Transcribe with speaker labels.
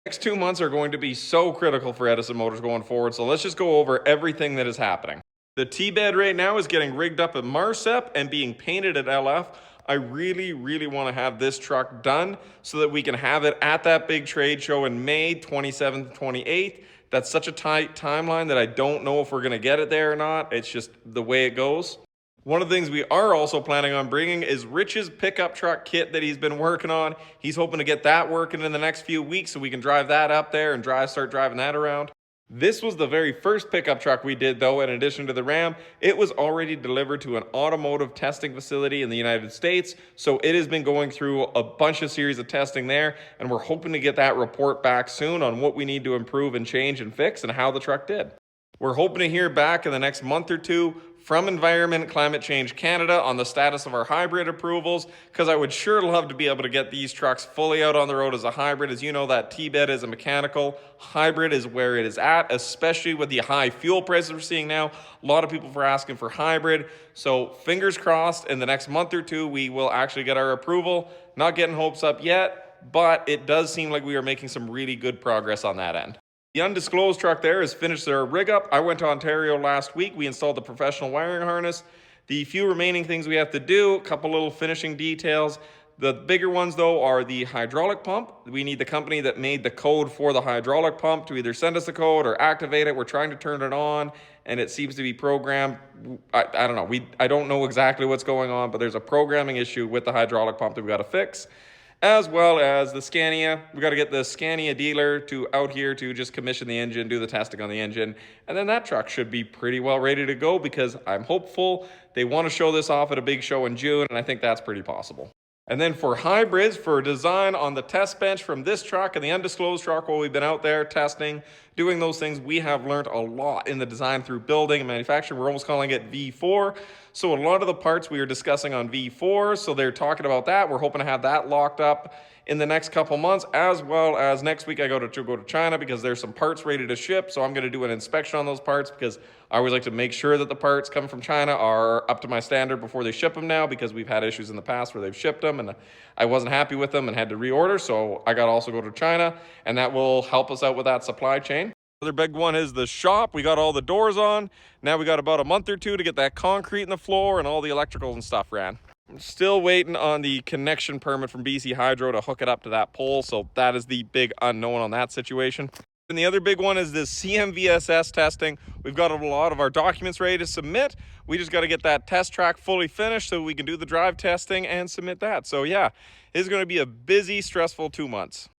Speaker 1: Next 2 months are going to be so critical for Edison Motors going forward, so let's just go over everything that is happening. The T-bed right now is getting rigged up at Marcep and being painted at LF. I really want to have this truck done so that we can have it at that big trade show in May 27th, 28th. That's such a tight timeline that I don't know if we're going to get it there or not. It's just the way it goes. One of the things we are also planning on bringing is Rich's pickup truck kit that he's been working on. He's hoping to get that working in the next few weeks so we can drive that up there and start driving that around. This was the very first pickup truck we did, though. In addition to the Ram, it was already delivered to an automotive testing facility in the United States, so it has been going through a bunch of series of testing there, and we're hoping to get that report back soon on what we need to improve and change and fix and how the truck did. We're hoping to hear back in the next month or two from Environment Climate Change Canada on the status of our hybrid approvals, because I would sure love to be able to get these trucks fully out on the road as a hybrid. As you know, that T-bed is a mechanical. Hybrid is where it is at, especially with the high fuel prices we're seeing now. A lot of people are asking for hybrid. So fingers crossed, in the next month or two, we will actually get our approval. Not getting hopes up yet, but it does seem like we are making some really good progress on that end. The undisclosed truck there has finished their rig up. I went to Ontario last week. We installed the professional wiring harness. The few remaining things we have to do, a couple little finishing details. The bigger ones, though, are the hydraulic pump. We need the company that made the code for the hydraulic pump to either send us the code or activate it. We're trying to turn it on, and it seems to be programmed. I don't know. I don't know exactly what's going on, but there's a programming issue with the hydraulic pump that we've got to fix. As well as the Scania. We got to get the Scania dealer out here to just commission the engine, do the testing on the engine, and then that truck should be pretty well ready to go, because I'm hopeful they want to show this off at a big show in June, and I think that's pretty possible. And then for hybrids, for design on the test bench from this truck and the undisclosed truck, while we've been out there testing, doing those things, we have learned a lot in the design through building and manufacturing. We're almost calling it V4. So a lot of the parts we are discussing on V4, so they're talking about that. We're hoping to have that locked up in the next couple months, as well as next week I go to China because there's some parts ready to ship. So I'm going to do an inspection on those parts, because I always like to make sure that the parts coming from China are up to my standard before they ship them now, because we've had issues in the past where they've shipped them and I wasn't happy with them and had to reorder. So I got to also go to China, and that will help us out with that supply chain. Another big one is the shop. We got all the doors on. Now we got about a month or two to get that concrete in the floor and all the electricals and stuff ran. I'm still waiting on the connection permit from BC Hydro to hook it up to that pole, so that is the big unknown on that situation. And the other big one is this CMVSS testing. We've got a lot of our documents ready to submit. We just got to get that test track fully finished so we can do the drive testing and submit that. So yeah, it's going to be a busy, stressful 2 months.